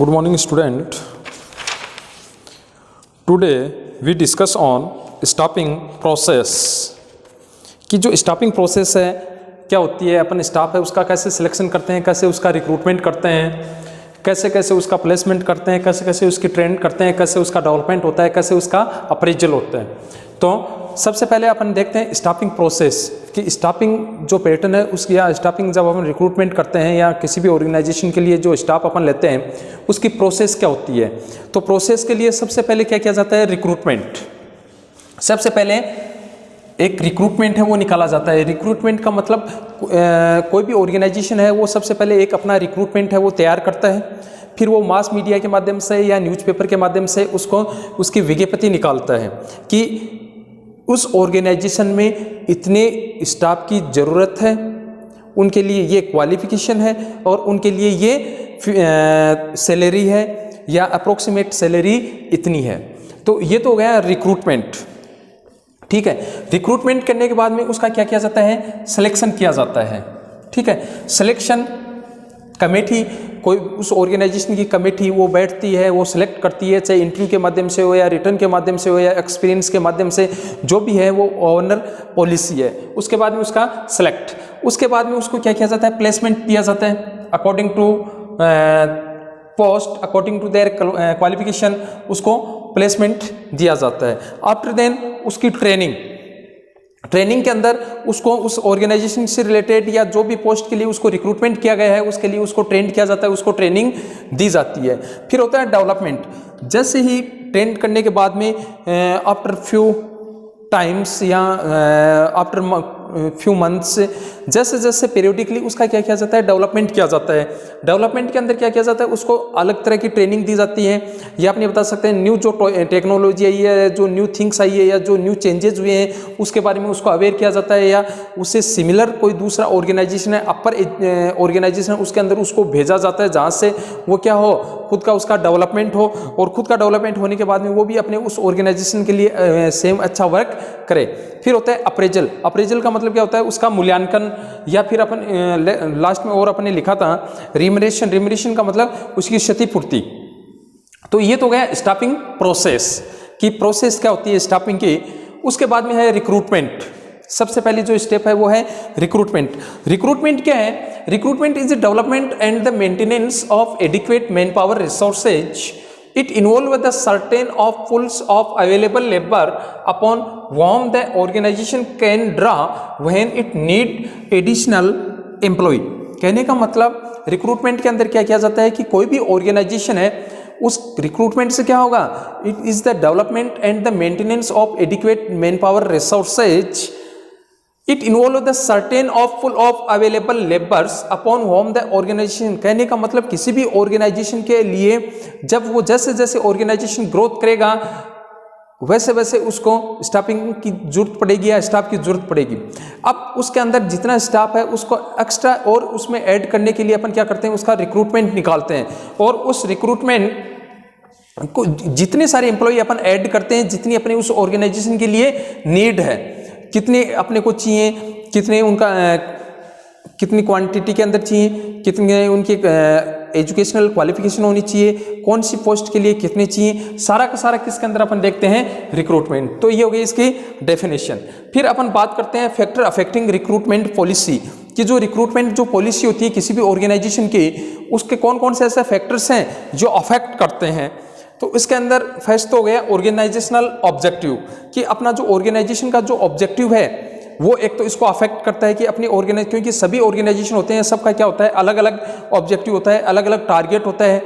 Good morning, student. Today we discuss on staffing process कि जो staffing process है क्या होती है, अपन स्टाफ है उसका कैसे सिलेक्शन करते हैं, कैसे उसका रिक्रूटमेंट करते हैं, कैसे कैसे उसका प्लेसमेंट करते हैं, कैसे कैसे उसकी ट्रेन करते हैं, कैसे उसका डेवलपमेंट होता है, कैसे उसका अप्रेजल होता है। तो सबसे पहले अपन देखते हैं स्टाफिंग प्रोसेस कि स्टाफिंग जो पैटर्न है उसकी, या स्टाफिंग जब अपन रिक्रूटमेंट करते हैं या किसी भी ऑर्गेनाइजेशन के लिए जो स्टाफ अपन लेते हैं उसकी प्रोसेस क्या होती है। तो प्रोसेस के लिए सबसे पहले क्या किया जाता है, रिक्रूटमेंट। सबसे पहले एक रिक्रूटमेंट है वो निकाला जाता है। रिक्रूटमेंट का मतलब कोई भी ऑर्गेनाइजेशन है वो सबसे पहले एक अपना रिक्रूटमेंट है वो तैयार करता है, फिर वो मास मीडिया के माध्यम से या न्यूज़पेपर के माध्यम से उसको उसकी विज्ञप्ति निकालता है कि उस ऑर्गेनाइजेशन में इतने स्टाफ की ज़रूरत है, उनके लिए ये क्वालिफिकेशन है और उनके लिए ये सैलरी है या अप्रोक्सीमेट सैलरी इतनी है। तो ये तो हो गया रिक्रूटमेंट। ठीक है, रिक्रूटमेंट करने के बाद में उसका क्या किया जाता है, सिलेक्शन किया जाता है। ठीक है, सिलेक्शन कमेटी, कोई उस ऑर्गेनाइजेशन की कमेटी वो बैठती है, वो सिलेक्ट करती है, चाहे इंटरव्यू के माध्यम से हो या रिटर्न के माध्यम से हो या एक्सपीरियंस के माध्यम से, जो भी है वो ओनर पॉलिसी है। उसके बाद में उसका सिलेक्ट, उसके बाद में उसको क्या किया जाता है, प्लेसमेंट दिया जाता है according to post, according to their qualification, उसको प्लेसमेंट दिया जाता है। आफ्टर देन उसकी ट्रेनिंग के अंदर उसको उस ऑर्गेनाइजेशन से रिलेटेड या जो भी पोस्ट के लिए उसको रिक्रूटमेंट किया गया है उसके लिए उसको ट्रेन किया जाता है, उसको ट्रेनिंग दी जाती है। फिर होता है डेवलपमेंट। जैसे ही ट्रेन करने के बाद में आफ्टर फ्यू टाइम्स या आफ्टर फ्यू मंथ्स, जैसे जैसे पीरियडिकली उसका क्या किया जाता है, डेवलपमेंट किया जाता है। डेवलपमेंट के अंदर क्या किया जाता है, उसको अलग तरह की ट्रेनिंग दी जाती है। या अपने बता सकते हैं न्यू जो टेक्नोलॉजी आई है, जो न्यू थिंग्स आई है या जो न्यू चेंजेस हुए हैं उसके बारे में उसको अवेयर किया जाता है, या उससे सिमिलर कोई दूसरा ऑर्गेनाइजेशन है, अपर ऑर्गेनाइजेशन, उसके अंदर उसको भेजा जाता है जहाँ से वो क्या हो, खुद का उसका डेवलपमेंट हो, और खुद का डेवलपमेंट होने के बाद में वो भी अपने उस ऑर्गेनाइजेशन के लिए सेम अच्छा वर्क करे। फिर होता है अप्रेजल। अप्रेजल का मतलब क्या होता है, उसका मूल्यांकन, या फिर अपन लास्ट में और अपने लिखा था रिमरेशन। रिमरेशन का मतलब उसकी क्षतिपूर्ति। तो ये तो गया स्टाफिंग प्रोसेस की प्रोसेस क्या होती है स्टाफिंग की। उसके बाद में है रिक्रूटमेंट। सबसे पहले जो स्टेप है वो है रिक्रूटमेंट। रिक्रूटमेंट क्या है, recruitment is the development and the maintenance of adequate man power resources. It involves the certain of pools of available labor upon whom the organization can draw when it need additional employee. कहने का मतलब recruitment के अंदर क्या किया जाता है कि कोई भी ऑर्गेनाइजेशन है उस रिक्रूटमेंट से क्या होगा, it is the development and the maintenance of adequate man power resources. It involves the certain of full of available laborers upon whom the organization. कहने का मतलब किसी भी ऑर्गेनाइजेशन के लिए जब वो जैसे जैसे ऑर्गेनाइजेशन ग्रोथ करेगा वैसे वैसे उसको स्टाफिंग की जरूरत पड़ेगी या स्टाफ की जरूरत पड़ेगी। अब उसके अंदर जितना स्टाफ है उसको एक्स्ट्रा और उसमें ऐड करने के लिए अपन क्या करते हैं, उसका रिक्रूटमेंट निकालते हैं, और उस रिक्रूटमेंट को जितने सारे एम्प्लॉय अपन ऐड करते हैं, जितनी अपने उस ऑर्गेनाइजेशन के लिए नीड है, कितने अपने को चाहिए, कितने उनका कितनी क्वांटिटी के अंदर चाहिए, कितने उनकी एजुकेशनल क्वालिफिकेशन होनी चाहिए, कौन सी पोस्ट के लिए कितने चाहिए, सारा का सारा किसके अंदर अपन देखते हैं, रिक्रूटमेंट। तो ये हो गई इसकी डेफिनेशन। फिर अपन बात करते हैं फैक्टर अफेक्टिंग रिक्रूटमेंट पॉलिसी कि जो रिक्रूटमेंट जो पॉलिसी होती है किसी भी ऑर्गेनाइजेशन की, उसके कौन कौन से ऐसे फैक्टर्स हैं जो अफेक्ट करते हैं। तो इसके अंदर फर्स्ट तो हो गया ऑर्गेनाइजेशनल ऑब्जेक्टिव कि अपना जो ऑर्गेनाइजेशन का जो ऑब्जेक्टिव है वो एक तो इसको अफेक्ट करता है कि अपनी क्योंकि सभी ऑर्गेनाइजेशन होते हैं, सबका क्या होता है, अलग अलग ऑब्जेक्टिव होता है, अलग अलग टारगेट होता है।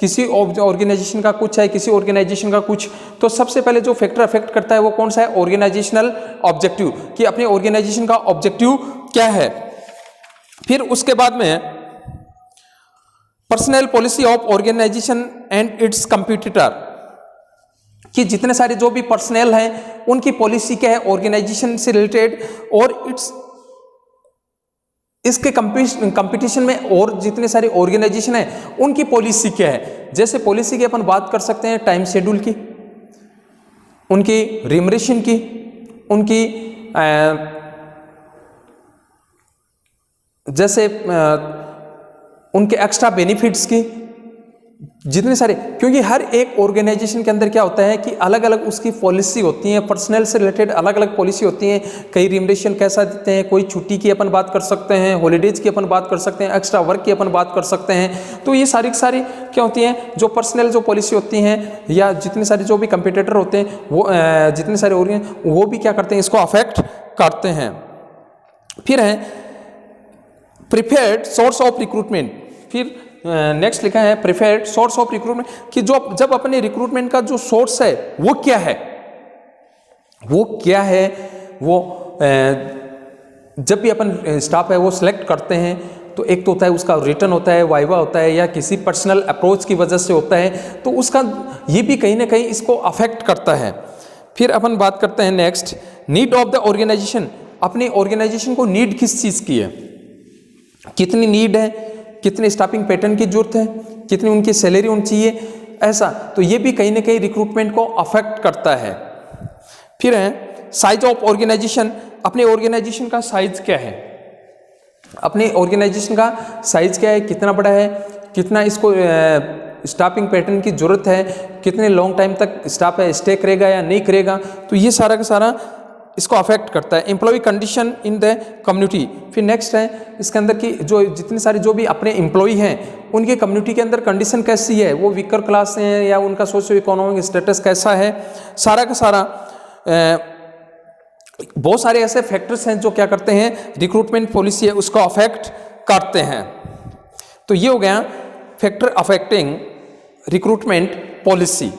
किसी ऑर्गेनाइजेशन का कुछ है, किसी ऑर्गेनाइजेशन का कुछ। तो सबसे पहले जो फैक्टर अफेक्ट करता है वो कौन सा है, ऑर्गेनाइजेशनल ऑब्जेक्टिव कि अपने ऑर्गेनाइजेशन का ऑब्जेक्टिव क्या है। फिर उसके बाद में personal policy of organisation and its competitor कि जितने सारे जो भी पर्सनल हैं उनकी पॉलिसी क्या है ऑर्गेनाइजेशन से रिलेटेड, और इसके कंपटीशन में और जितने सारे ऑर्गेनाइजेशन हैं उनकी पॉलिसी क्या है। जैसे पॉलिसी की अपन बात कर सकते हैं टाइम शेड्यूल की, उनकी रिमरेशन की, उनकी जैसे उनके एक्स्ट्रा बेनिफिट्स की, जितने सारे, क्योंकि हर एक ऑर्गेनाइजेशन के अंदर क्या होता है कि अलग अलग उसकी पॉलिसी होती है, पर्सनल से रिलेटेड अलग अलग पॉलिसी होती है। कई रिमरेशन कैसा देते हैं, कोई छुट्टी की अपन बात कर सकते हैं, हॉलीडेज की अपन बात कर सकते हैं, एक्स्ट्रा वर्क की अपन बात कर सकते हैं। तो ये सारी सारी क्या होती हैं, जो पर्सनल जो पॉलिसी होती हैं, या जितने सारे जो भी कंपटीटर होते हैं वो जितने सारे वो भी क्या करते हैं, इसको अफेक्ट करते हैं। फिर है प्रिफर्ड सोर्स ऑफ रिक्रूटमेंट। फिर नेक्स्ट लिखा है प्रिफर्ड सोर्स ऑफ रिक्रूटमेंट, कि जो जब अपने रिक्रूटमेंट का जो सोर्स है वो क्या है, वो क्या है, वो जब भी अपन स्टाफ है वो सिलेक्ट करते हैं तो एक तो होता है उसका रिटर्न होता है, वाइवा होता है, या किसी पर्सनल अप्रोच की वजह से होता है, तो उसका ये भी कहीं ना कहीं इसको अफेक्ट करता है। फिर अपन बात करते हैं next need of the organisation. अपनी ऑर्गेनाइजेशन को नीड किस चीज़ की है, कितनी नीड है, कितने स्टाफिंग पैटर्न की जरूरत है, कितनी उनकी सैलरी होनी चाहिए, ऐसा, तो ये भी कहीं ना कहीं रिक्रूटमेंट को अफेक्ट करता है। फिर है साइज ऑफ ऑर्गेनाइजेशन। अपने ऑर्गेनाइजेशन का साइज क्या है, अपने ऑर्गेनाइजेशन का साइज क्या है, कितना बड़ा है, कितना इसको स्टाफिंग पैटर्न की जरूरत है, कितने लॉन्ग टाइम तक स्टाफ है स्टे करेगा या नहीं करेगा, तो ये सारा का सारा इसको अफेक्ट करता है। Employ condition in the community. फिर नेक्स्ट है इसके अंदर की जो जितने सारे जो भी अपने एम्प्लॉय हैं उनके कम्युनिटी के अंदर कंडीशन कैसी है, वो वीकर क्लास से हैं या उनका सोशियो इकोनॉमिक स्टेटस कैसा है, सारा का सारा बहुत सारे ऐसे फैक्टर्स हैं जो क्या करते हैं, रिक्रूटमेंट पॉलिसी है उसको अफेक्ट करते हैं। तो ये हो गया फैक्टर अफेक्टिंग रिक्रूटमेंट पॉलिसी।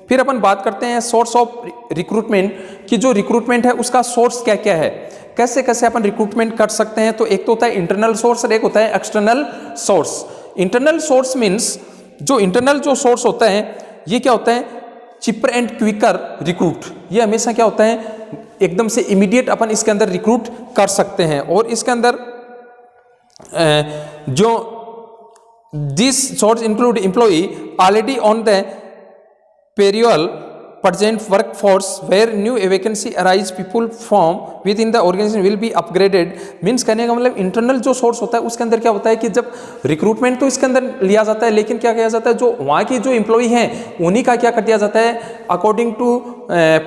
फिर अपन बात करते हैं सोर्स ऑफ रिक्रूटमेंट, कि जो रिक्रूटमेंट है उसका सोर्स क्या क्या है, कैसे कैसे अपन रिक्रूटमेंट कर सकते हैं। तो एक तो होता है इंटरनल सोर्स और एक होता है external source. Internal source means जो इंटरनल जो सोर्स होता है ये क्या होता है, चिपर एंड क्विकर रिक्रूट। ये हमेशा क्या होता है, एकदम से इमीडिएट अपन इसके अंदर रिक्रूट कर सकते हैं। और इसके अंदर जो this source include employ already on the payroll present workforce where new vacancy arise people from within the organization will be upgraded। Means कहने का मतलब इंटरनल जो सोर्स होता है उसके अंदर क्या होता है कि जब रिक्रूटमेंट तो इसके अंदर लिया जाता है, लेकिन क्या किया जाता है, जो वहाँ की जो एम्प्लॉय हैं उन्हीं का क्या कर दिया जाता है, अकॉर्डिंग टू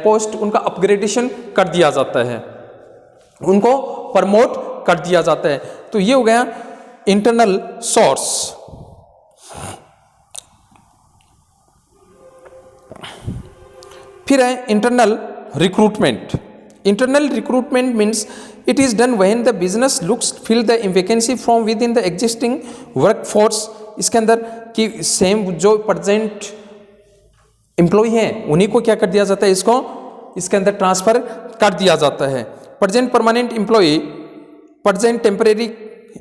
पोस्ट उनका अपग्रेडेशन कर दिया जाता है, उनको प्रमोट कर दिया जाता है। तो ये हो गया इंटरनल सोर्स। फिर है internal recruitment. Internal recruitment means it is done when the business looks fill the vacancy from within the existing workforce. इसके अंदर कि सेम जो प्रेजेंट एम्प्लॉय हैं उन्हीं को क्या कर दिया जाता है, इसको इसके अंदर ट्रांसफर कर दिया जाता है। Present permanent employ, present temporary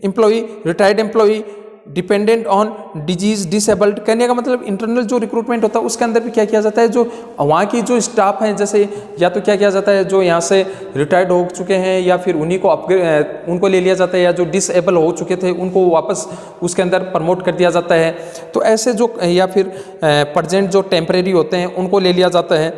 employ, retired employ, dependent on disease, disabled. कहने का मतलब इंटरनल जो रिक्रूटमेंट होता है उसके अंदर भी क्या किया जाता है, जो वहाँ की जो स्टाफ हैं, जैसे या तो क्या किया जाता है जो यहाँ से रिटायर्ड हो चुके हैं या फिर उन्हीं को अपग्रेड उनको ले लिया जाता है, या जो डिसेबल हो चुके थे उनको वापस उसके अंदर प्रमोट कर दिया जाता है। तो ऐसे जो या फिर प्रेजेंट जो टेम्परेरी होते हैं उनको ले लिया जाता है।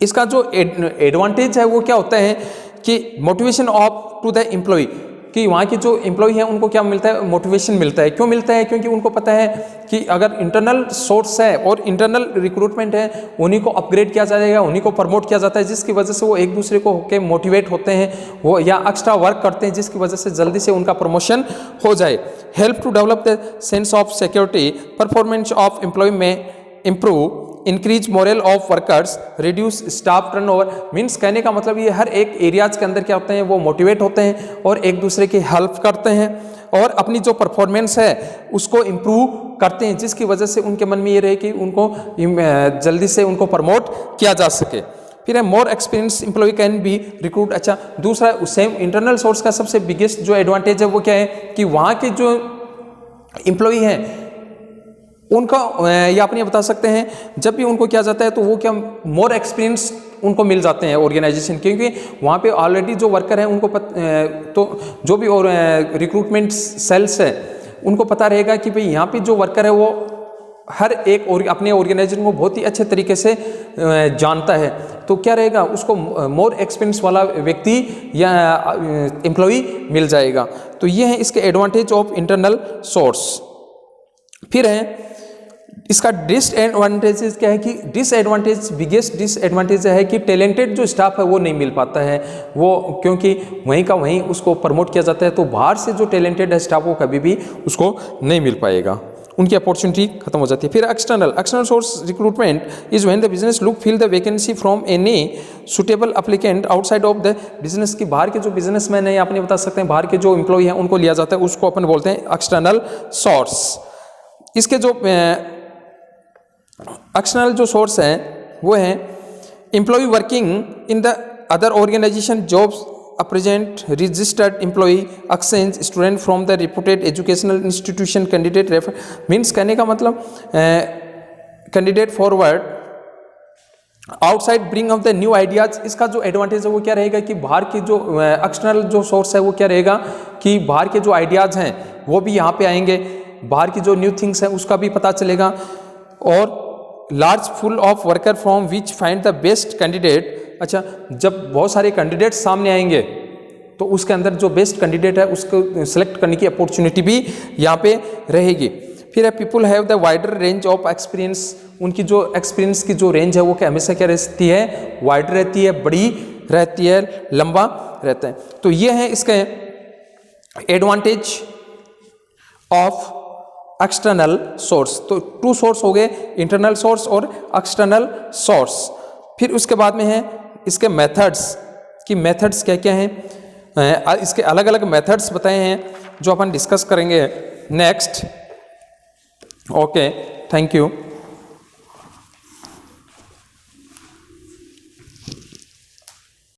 इसका जो एडवांटेज है वो क्या होता है कि motivation of to the employ, कि वहाँ की जो एम्प्लॉय है उनको क्या मिलता है, मोटिवेशन मिलता है। क्यों मिलता है, क्योंकि उनको पता है कि अगर इंटरनल सोर्स है और इंटरनल रिक्रूटमेंट है उन्हीं को अपग्रेड किया जाएगा, उन्हीं को प्रमोट किया जाता है, जिसकी वजह से वो एक दूसरे को होकर मोटिवेट होते हैं वो, या एक्स्ट्रा वर्क करते हैं जिसकी वजह से जल्दी से उनका प्रमोशन हो जाए। Help to develop the sense of security, performance of employee में improve, increase morale of workers, reduce staff turnover. Means कहने का मतलब ये हर एक एरियाज के अंदर क्या होते हैं, वो मोटिवेट होते हैं और एक दूसरे की हेल्प करते हैं और अपनी जो परफॉर्मेंस है उसको इम्प्रूव करते हैं, जिसकी वजह से उनके मन में ये रहे कि उनको जल्दी से उनको प्रमोट किया जा सके। फिर है more experience employ can be recruit. अच्छा, दूसरा सेम इंटरनल सोर्स का सबसे बिगेस्ट जो एडवांटेज है वो क्या है कि वहाँ के जो एम्प्लॉय हैं उनका या अपने बता सकते हैं, जब भी उनको किया जाता है तो वो क्या मोर एक्सपीरियंस उनको मिल जाते हैं ऑर्गेनाइजेशन, क्योंकि वहाँ पे ऑलरेडी जो वर्कर हैं उनको तो जो भी और रिक्रूटमेंट सेल्स है उनको पता रहेगा कि भाई यहाँ पे जो वर्कर है वो हर एक अपने ऑर्गेनाइजेशन को बहुत ही अच्छे तरीके से जानता है। तो क्या रहेगा, उसको मोर एक्सपीरियंस वाला व्यक्ति या एम्प्लॉय मिल जाएगा। तो ये है इसके एडवांटेज ऑफ इंटरनल सोर्स। फिर है इसका डिसएडवांटेजेस क्या है कि डिसएडवांटेज, बिगेस्ट डिसएडवांटेज है कि टैलेंटेड जो स्टाफ है वो नहीं मिल पाता है, वो क्योंकि वहीं का वहीं उसको प्रमोट किया जाता है, तो बाहर से जो टैलेंटेड है स्टाफ वो कभी भी उसको नहीं मिल पाएगा, उनकी अपॉर्चुनिटी खत्म हो जाती है। फिर external source recruitment is when the business look fill the vacancy from any suitable applicant outside of the business, की बाहर के जो बिजनेसमैन है या अपने बता सकते हैं बाहर के जो एम्प्लॉय हैं उनको लिया जाता है, उसको अपन बोलते हैं एक्सटर्नल सोर्स। इसके जो एक्सटर्नल जो सोर्स हैं वो हैं employ working in the other organisation jobs present registered employee, exchange student from the reputed educational institution, candidate refer means कहने का मतलब candidate forward outside bring of the new ideas. इसका जो एडवांटेज है वो क्या रहेगा कि बाहर की जो एक्सटर्नल जो सोर्स है वो क्या रहेगा कि बाहर के जो आइडियाज़ हैं वो भी यहाँ पे आएंगे, बाहर की जो न्यू थिंग्स हैं उसका भी पता चलेगा, और large full of worker from which find the best candidate. अच्छा, जब बहुत सारे कैंडिडेट सामने आएंगे तो उसके अंदर जो बेस्ट कैंडिडेट है उसको सेलेक्ट करने की अपॉर्चुनिटी भी यहाँ पे रहेगी। फिर people have the wider range of experience, उनकी जो एक्सपीरियंस की जो रेंज है वो क्या हमेशा क्या रहती है, वाइड रहती है, बड़ी रहती है, लंबा रहता है। तो ये है इसके एडवांटेज ऑफ एक्सटर्नल सोर्स। तो टू सोर्स हो गए, इंटरनल सोर्स और एक्सटर्नल सोर्स। फिर उसके बाद में है इसके मेथड्स, कि मेथड्स क्या क्या हैं, इसके अलग अलग मेथड्स बताए हैं जो अपन डिस्कस करेंगे नेक्स्ट। Okay, thank you.